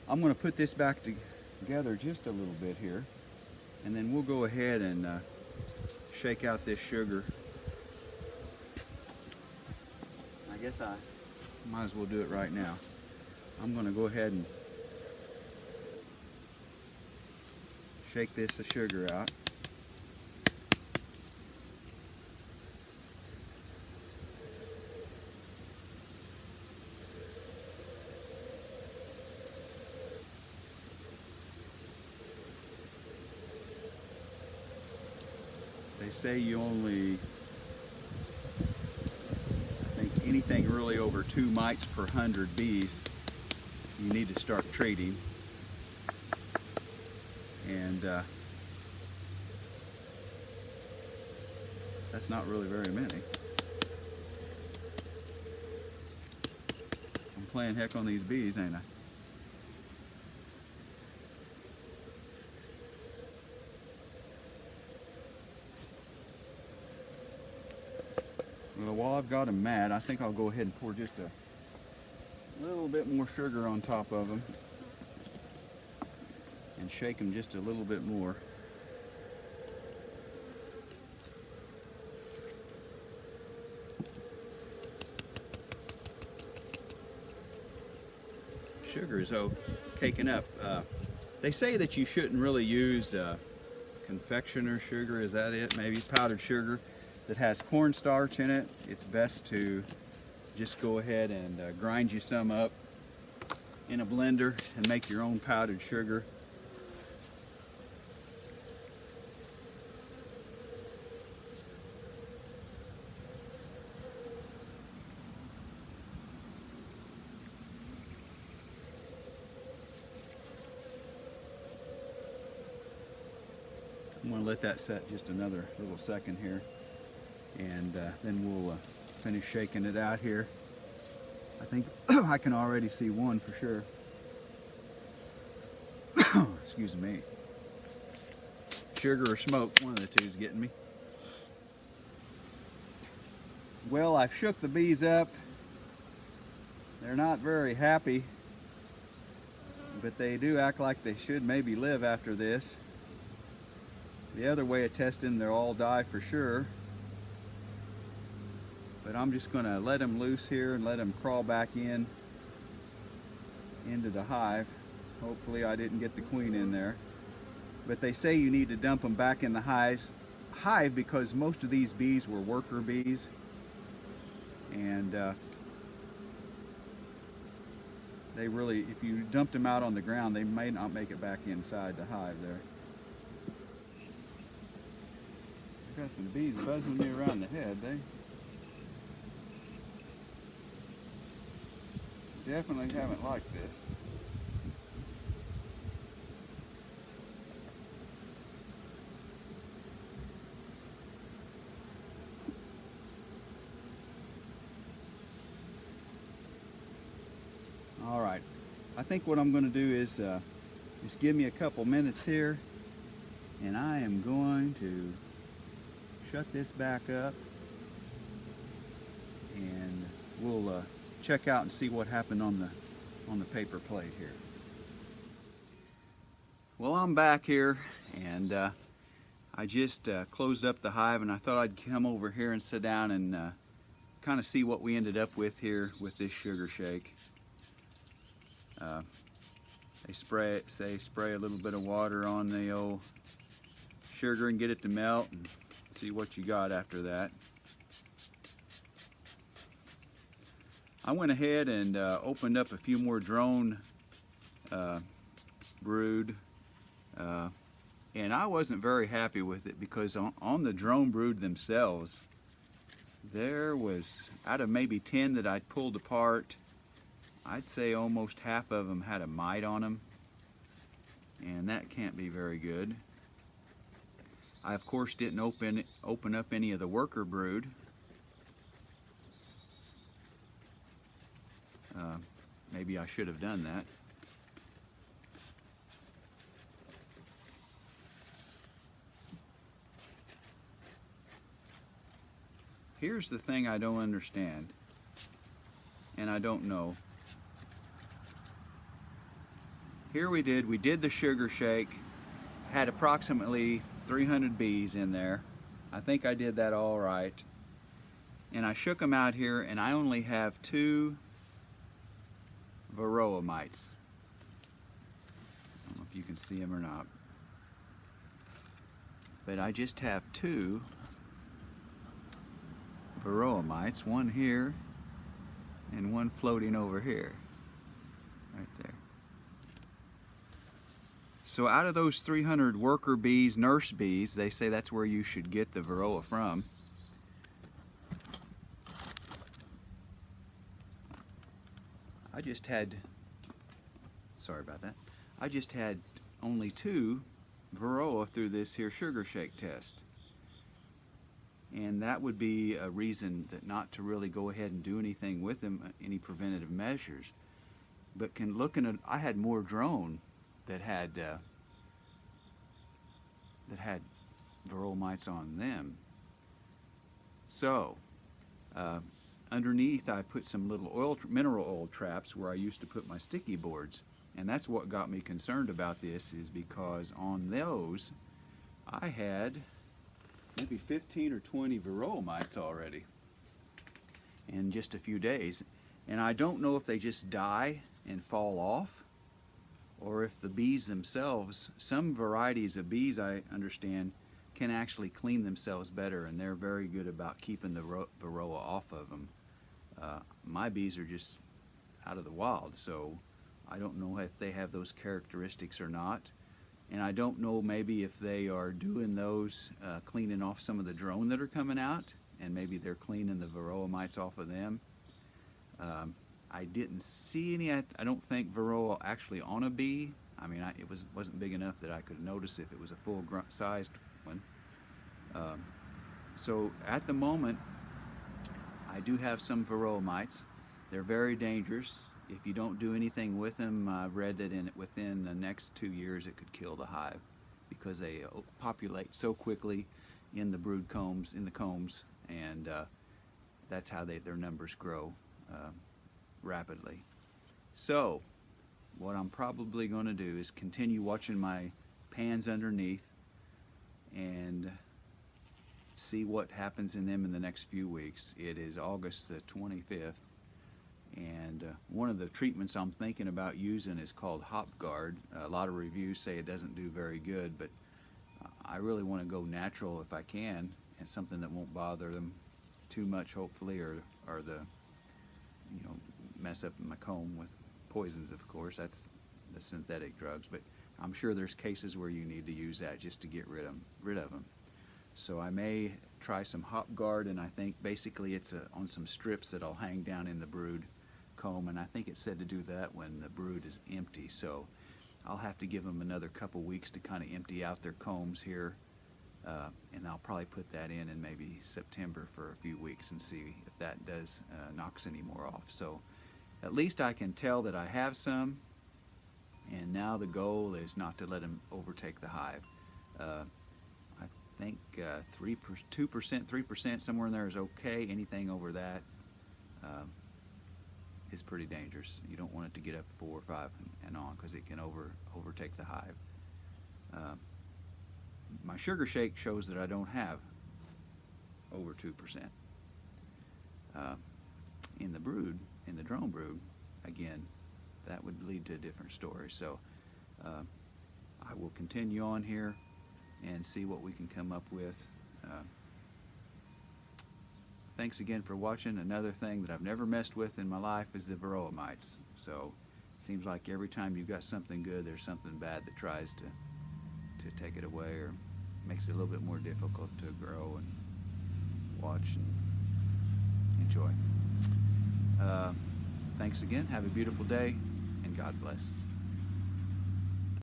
I'm going to put this back together just a little bit here, and then we'll go ahead and shake out this sugar. I guess I might as well do it right now. I'm going to go ahead and shake this sugar out. They say you only, I think anything really over 2 mites per 100 bees, you need to start treating. And that's not really very many. I'm playing heck on these bees, ain't I? Well, while I've got them mad, I think I'll go ahead and pour just a little bit more sugar on top of them and shake them just a little bit more. Sugar is caking up. They say that you shouldn't really use confectioner sugar, is that it? Maybe powdered sugar that has cornstarch in it. It's best to just go ahead and grind you some up in a blender and make your own powdered sugar. I'm going to let that set just another little second here, and then we'll finish shaking it out here. I think I can already see one for sure. Excuse me. Sugar or smoke, one of the two is getting me. Well, I've shook the bees up. They're not very happy, but they do act like they should maybe live after this. The other way of testing, they'll all die for sure. But I'm just going to let them loose here and let them crawl back into the hive. Hopefully I didn't get the queen in there. But they say you need to dump them back in the hive because most of these bees were worker bees. And they really, if you dumped them out on the ground, they may not make it back inside the hive there. Got some bees buzzing me around the head. They definitely haven't liked this. All right, I think what I'm going to do is just give me a couple minutes here, and I am going to shut this back up, and we'll check out and see what happened on the paper plate here. Well, I'm back here, and I just closed up the hive, and I thought I'd come over here and sit down and kind of see what we ended up with here with this sugar shake. They spray a little bit of water on the old sugar and get it to melt, and see what you got after that. I went ahead and opened up a few more drone brood, and I wasn't very happy with it because on the drone brood themselves, there was, out of maybe 10 that I'd pulled apart, I'd say almost half of them had a mite on them, and that can't be very good. I of course didn't open up any of the worker brood. Maybe I should have done that. Here's the thing I don't understand, and I don't know. here we did the sugar shake, had approximately 300 bees in there. I think I did that all right. And I shook them out here, and I only have 2 varroa mites. I don't know if you can see them or not, but I just have 2 varroa mites, one here and one floating over here, right there. So out of those 300 worker bees, nurse bees, they say that's where you should get the varroa from. I just had only 2 varroa through this here sugar shake test. And that would be a reason that not to really go ahead and do anything with them, any preventative measures. But I had more drone that had varroa mites on them. So underneath I put some little mineral oil traps where I used to put my sticky boards, and that's what got me concerned about this, is because on those I had maybe 15 or 20 varroa mites already in just a few days. And I don't know if they just die and fall off, or if the bees themselves, some varieties of bees I understand can actually clean themselves better, and they're very good about keeping the varroa off of them. My bees are just out of the wild, so I don't know if they have those characteristics or not. And I don't know maybe if they are doing those, cleaning off some of the drone that are coming out, and maybe they're cleaning the varroa mites off of them. I didn't see any, I don't think, varroa actually on a bee. I mean, it wasn't big enough that I could notice if it was a full-sized one. So at the moment, I do have some varroa mites. They're very dangerous. If you don't do anything with them, I've read that within the next 2 years it could kill the hive, because they populate so quickly in the brood combs, and that's how their numbers grow rapidly. So what I'm probably going to do is continue watching my pans underneath and see what happens in them in the next few weeks. It is August the 25th, and one of the treatments I'm thinking about using is called HopGuard. A lot of reviews say it doesn't do very good, but I really want to go natural if I can, and something that won't bother them too much, hopefully, or mess up my comb with poisons, of course. That's the synthetic drugs, but I'm sure there's cases where you need to use that just to get rid of them. So I may try some HopGuard, and I think basically it's on some strips that I'll hang down in the brood comb, and I think it said to do that when the brood is empty. So I'll have to give them another couple weeks to kind of empty out their combs here, and I'll probably put that in maybe September for a few weeks and see if that does knocks any more off. So at least I can tell that I have some, and now the goal is not to let them overtake the hive. I think 2%, 3%, somewhere in there is okay. Anything over that is pretty dangerous. You don't want it to get up 4 or 5 and on, because it can overtake the hive. My sugar shake shows that I don't have over 2%. In the brood, in the drone brood, again, that would lead to a different story. So I will continue on here and see what we can come up with. Thanks again for watching. Another thing that I've never messed with in my life is the varroa mites. So it seems like every time you've got something good, there's something bad that tries to take it away, or makes it a little bit more difficult to grow and watch and enjoy. Thanks again. Have a beautiful day, and God bless.